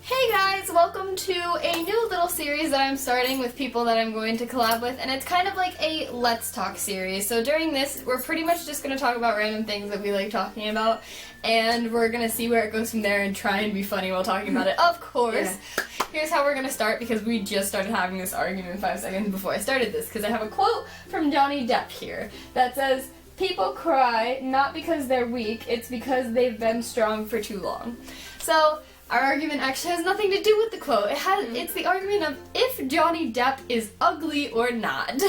Hey guys, welcome to a new little series that I'm starting with people that I'm going to collab with, and it's kind of like a Let's Talk series. So during this, we're pretty much just going to talk about random things that we like talking about, and we're going to see where it goes from there and try and be funny while talking about it. Of course. Yeah. Here's how we're going to start, because we just started having this argument 5 seconds before I started this, because I have a quote from Johnny Depp here that says, "People cry not because they're weak, it's because they've been strong for too long." So our argument actually has nothing to do with the quote. It's the argument of if Johnny Depp is ugly or not.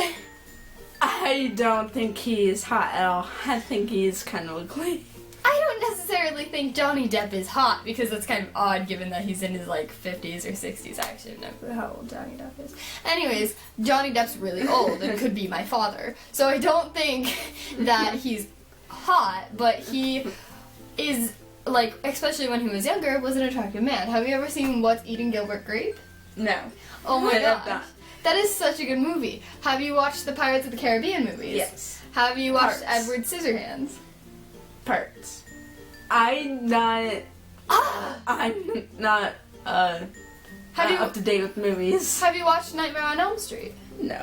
I don't think he's hot at all. I think he's kind of ugly. I don't necessarily think Johnny Depp is hot, because that's kind of odd given that he's in his 50s or 60s. I actually don't know how old Johnny Depp is. Anyways, Johnny Depp's really old and could be my father. So I don't think that he's hot, but he is, especially when he was younger, was an attractive man. Have you ever seen What's Eating Gilbert Grape? No. Oh my gosh. That is such a good movie. Have you watched the Pirates of the Caribbean movies? Yes. Have you watched Edward Scissorhands? Parts. I'm not up to date with movies. Have you watched Nightmare on Elm Street? No.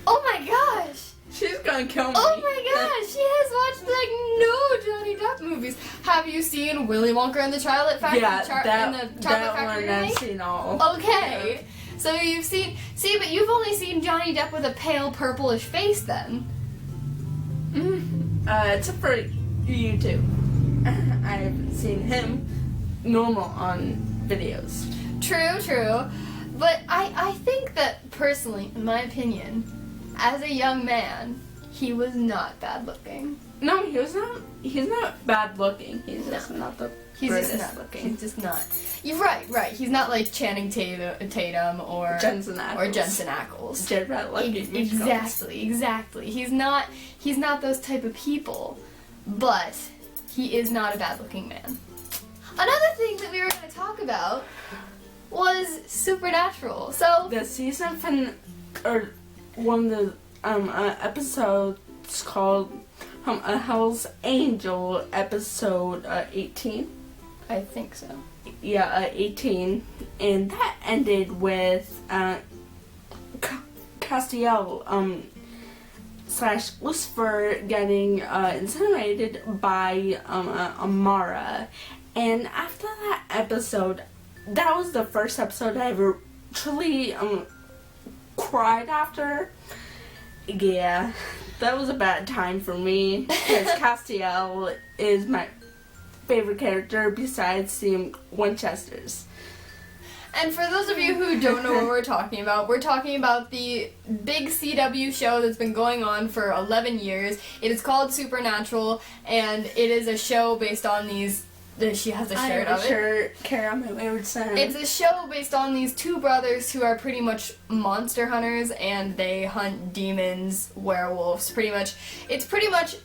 Oh my gosh! She's gonna kill me. Oh my gosh, she has watched no Johnny Depp movies. Have you seen Willy Wonka and the Chocolate Factory? Yeah, Chocolate Factory one I've seen all. Okay, so you've seen, but you've only seen Johnny Depp with a pale purplish face then. Except for you two. I've seen him normal on videos. True, but I think that personally, in my opinion, as a young man, he was not bad looking. No, he was not. He's not bad looking. He's just not the. He's just not looking. He's just not. You're right. He's not like Channing Tatum or Jensen Ackles. Exactly. He's not those type of people, but he is not a bad looking man. Another thing that we were going to talk about was Supernatural. So the season or one of the episodes called Hell's Angel, episode 18. I think so. Yeah, 18, and that ended with Castiel / Lucifer getting incinerated by Amara, and after that episode, that was the first episode I ever truly cried after. Yeah, that was a bad time for me, because Castiel is my favorite character besides the Winchesters. And for those of you who don't know what we're talking about the big CW show that's been going on for 11 years. It is called Supernatural, and it is a show based on these. She has a shirt of it. Carry on my wayward son. It's a show based on these two brothers who are pretty much monster hunters, and they hunt demons, werewolves, pretty much. It's pretty much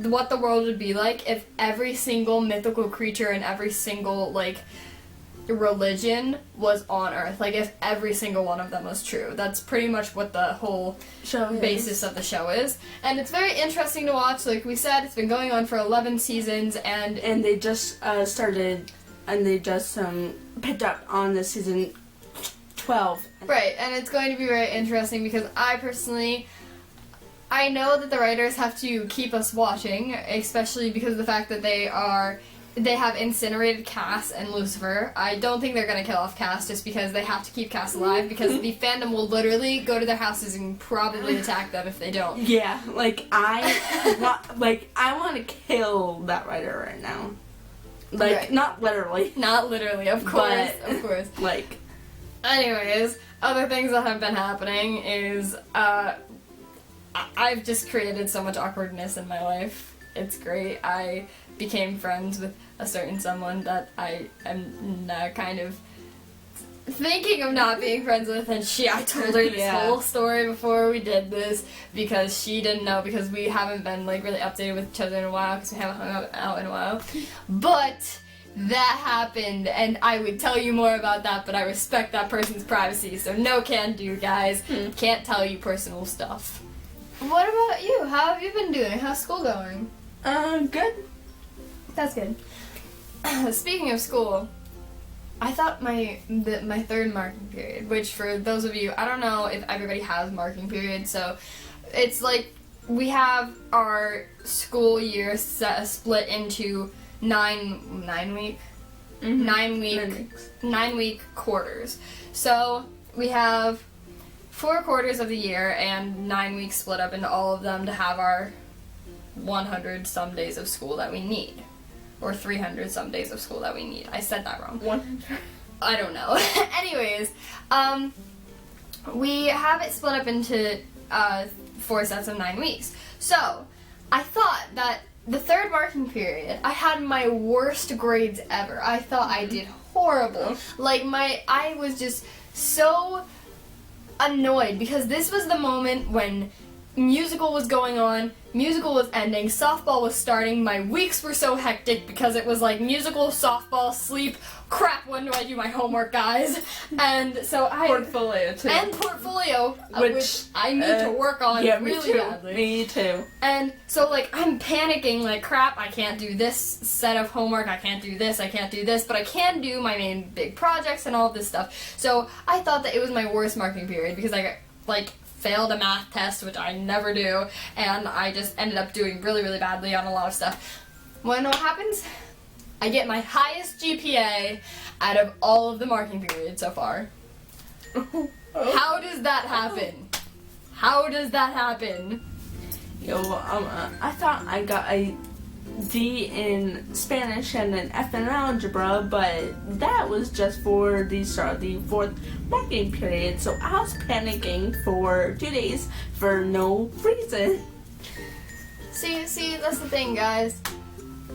what the world would be like if every single mythical creature and every single, religion was on Earth. If every single one of them was true. That's pretty much what the whole basis of the show is. And it's very interesting to watch. Like we said, it's been going on for 11 seasons, and they just started, and they just picked up on the season 12. Right, and it's going to be very interesting, because I know that the writers have to keep us watching, especially because of the fact that they have incinerated Cass and Lucifer. I don't think they're going to kill off Cass just because they have to keep Cass alive, because the fandom will literally go to their houses and probably attack them if they don't. Yeah, I want to kill that writer right now. Right. Not literally. Not literally, of course. But, of course. Anyways, other things that have been happening is I've just created so much awkwardness in my life. It's great. I became friends with a certain someone that I am kind of thinking of not being friends with, and I told her this whole story before we did this, because she didn't know, because we haven't been really updated with each other in a while, because we haven't hung out in a while. But that happened, and I would tell you more about that, but I respect that person's privacy, so no can do, guys. Can't tell you personal stuff. What about you? How have you been doing? How's school going? Good. That's good. Speaking of school, I thought my third marking period, which for those of you, I don't know if everybody has marking periods, so it's like we have our school year split into 9 week quarters. So we have 4 quarters of the year and 9 weeks split up into all of them to have our 100 some days of school that we need. Or 300 some days of school that we need. I said that wrong. 100. I don't know. Anyways, we have it split up into 4 sets of 9 weeks. So, I thought that the third marking period, I had my worst grades ever. I thought I did horrible. Like, I was just so annoyed because this was the moment when musical was going on, musical was ending, softball was starting, my weeks were so hectic because it was like musical, softball, sleep, crap, when do I do my homework, guys? And so Portfolio, too. And portfolio, which I need to work on really badly. Me too. And so, like, I'm panicking, like, crap, I can't do this set of homework, I can't do this, but I can do my main big projects and all of this stuff. So, I thought that it was my worst marking period because I, like, failed a math test, which I never do, and I just ended up doing really, really badly on a lot of stuff. Wanna know what happens? I get my highest GPA out of all of the marking periods so far. How does that happen? How does that happen? Yo, I thought I got a D in Spanish and an F in algebra, but that was just for the start of the 4th marking period, so I was panicking for 2 days for no reason. See, that's the thing, guys.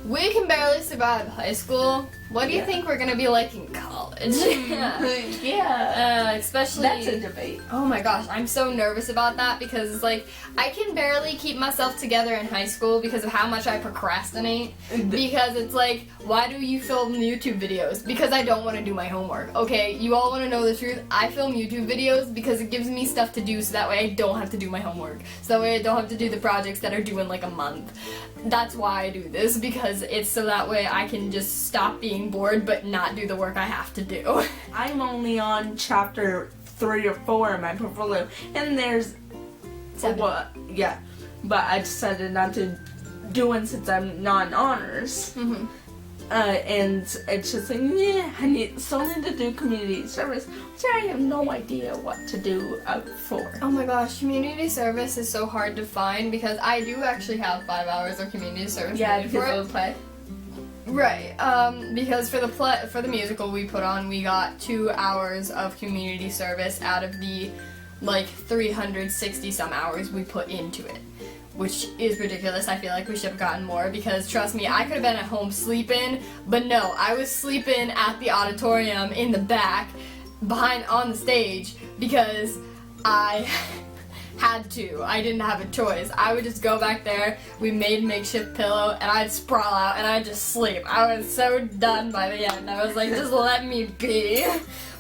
We can barely survive high school. What do you think we're gonna be like in college? Yeah. Especially... That's a debate. Oh my gosh, I'm so nervous about that because it's like, I can barely keep myself together in high school because of how much I procrastinate. Because it's like, why do you film YouTube videos? Because I don't want to do my homework. Okay, you all want to know the truth? I film YouTube videos because it gives me stuff to do so that way I don't have to do my homework. So that way I don't have to do the projects that are due in like a month. That's why I do this, because it's so that way I can just stop being bored but not do the work I have to do. I'm only on chapter 3 or 4 in my portfolio, and there's 7. But I decided not to do it since I'm non-honors. Mm-hmm. And it's just like, I still need to do community service, which I have no idea what to do for. Oh my gosh, community service is so hard to find because I do actually have 5 hours of community service. Yeah, for because it. of the play. Right, because for the musical we put on, we got 2 hours of community service out of the, like, 360 some hours we put into it, which is ridiculous. I feel like we should have gotten more because, trust me, I could have been at home sleeping, but no, I was sleeping at the auditorium in the back, on the stage, because I had to. I didn't have a choice. I would just go back there, we made makeshift pillow, and I'd sprawl out and I'd just sleep. I was so done by the end. I was like, just let me be.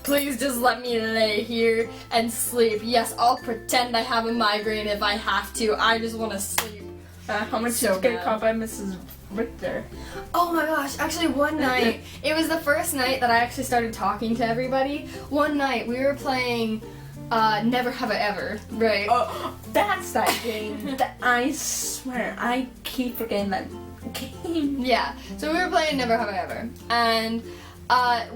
Please just let me lay here and sleep. Yes, I'll pretend I have a migraine if I have to. I just want to sleep. How much did you get caught by Mrs. Richter? Oh my gosh, actually one night, it was the first night that I actually started talking to everybody. One night we were playing Never Have I Ever, right? Oh, that's that game. I swear, I keep forgetting that game. Yeah, so we were playing Never Have I Ever, and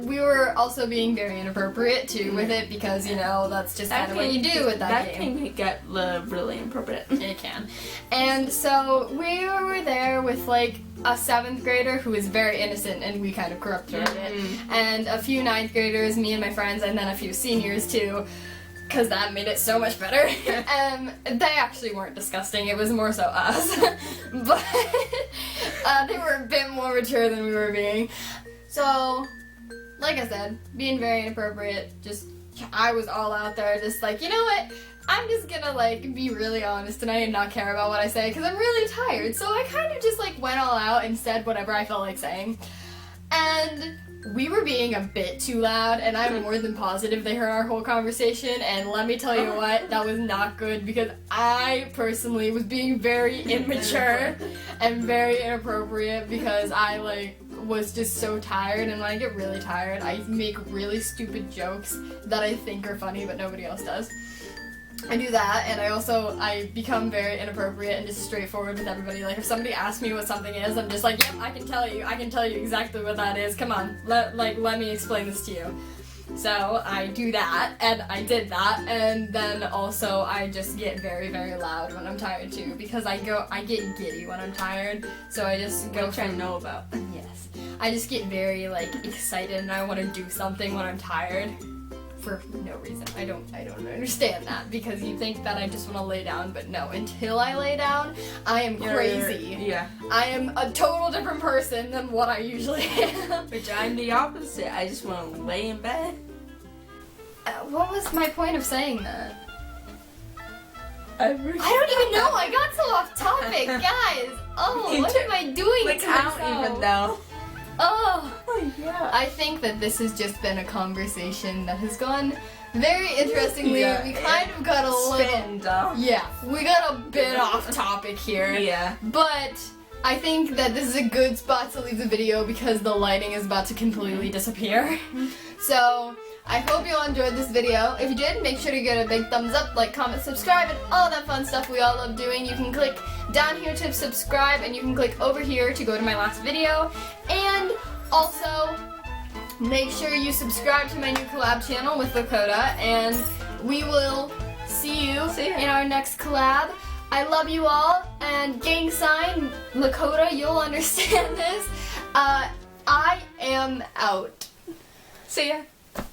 we were also being very inappropriate too with it because, you know, that's just kind of what you do with that game. That can get really inappropriate. It can. And so we were there with like a 7th grader who was very innocent and we kind of corrupted it. And a few 9th graders, me and my friends, and then a few seniors too. Because that made it so much better. They actually weren't disgusting, it was more so us. But they were a bit more mature than we were being. So, like I said, being very inappropriate, I was all out there, just like, you know what? I'm just gonna, like, be really honest tonight and not care about what I say, because I'm really tired. So I kind of just, like, went all out and said whatever I felt like saying. And we were being a bit too loud, and I'm more than positive they heard our whole conversation, and let me tell you what, that was not good, because I personally was being very immature and very inappropriate, because I, like, was just so tired, and when I get really tired, I make really stupid jokes that I think are funny, but nobody else does. I do that, and I become very inappropriate and just straightforward with everybody. Like, if somebody asks me what something is, I'm just like, yep, I can tell you exactly what that is. Come on, let me explain this to you. So I do that, and I did that, and then also I just get very, very loud when I'm tired too, because I get giddy when I'm tired, so I just go. Which I know about. Yes. I just get very, like, excited, and I want to do something when I'm tired. For no reason. I don't understand that, because you think that I just want to lay down, but no. Until I lay down, I am crazy. Yeah. I am a total different person than what I usually am. Which I'm the opposite. I just want to lay in bed. What was my point of saying that? I don't even know. I got so off topic, guys. Oh, what am I doing like, to I myself? don't even know. Oh. Yeah. I think that this has just been a conversation that has gone very interestingly. Yeah, We kind of got a little... Yeah, we got a bit off topic here. Yeah. But I think that this is a good spot to leave the video because the lighting is about to completely disappear. So, I hope you all enjoyed this video. If you did, make sure to give it a big thumbs up, like, comment, subscribe, and all that fun stuff we all love doing. You can click down here to subscribe, and you can click over here to go to my last video. And also, make sure you subscribe to my new collab channel with Lakota, and we will see you in our next collab. I love you all, and gang sign, Lakota, you'll understand this. I am out. See ya.